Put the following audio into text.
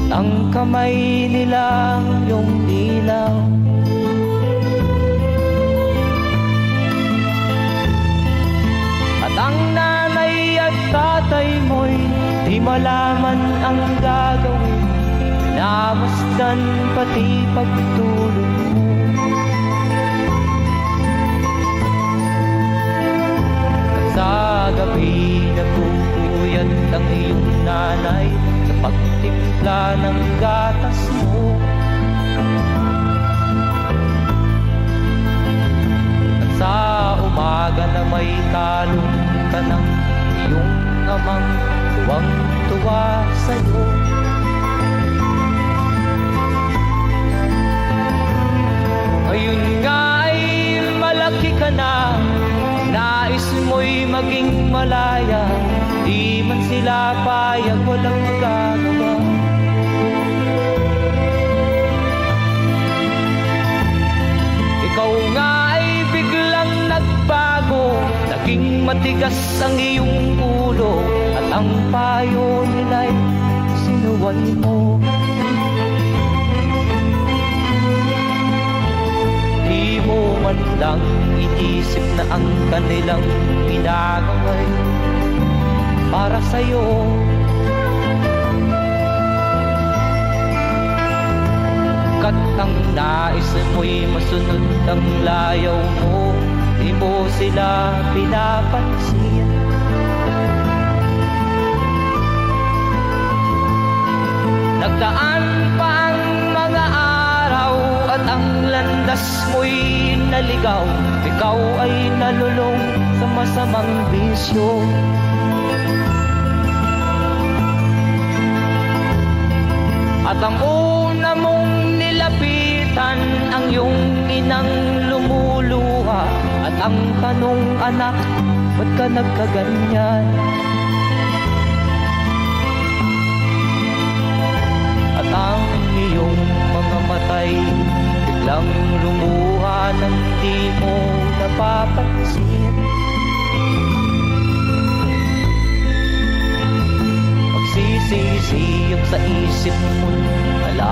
ang kamay nila yung ilaw. At ang nanay at tatay mo'y di malaman ang gagawin, namasdan pati pagtulog mo. At sa gabi nagpupuyat ang iyong nanay sa pagtimpla ng gatas mo. At sa umaga na may talong ka ng iyong amang tuwang-tuwa sa'yo. Ngayon nga ay malaki ka na, nais mo'y maging malaya, di man sila payag, walang magagawa. Ikaw nga ay biglang nagbago, naging matigas ang iyong ulo, at ang payo nila'y sinuway mo. Di mo man lang iisip na ang kanilang ginagawa'y para sa'yo. Kat ang nais mo'y masunod ang layaw mo, di mo sila pinapansin. Nagdaan pa ang mga araw at ang landas mo'y naligaw, ikaw ay nalulong sa masamang bisyo. At ang una mong nilapitan ang iyong inang lumuluha, at ang tanong, anak, ba't ka nagkaganyan? At ang iyong mga matay biglang lumuha nang di mo napapansin. Magsisisiyok sa isip mo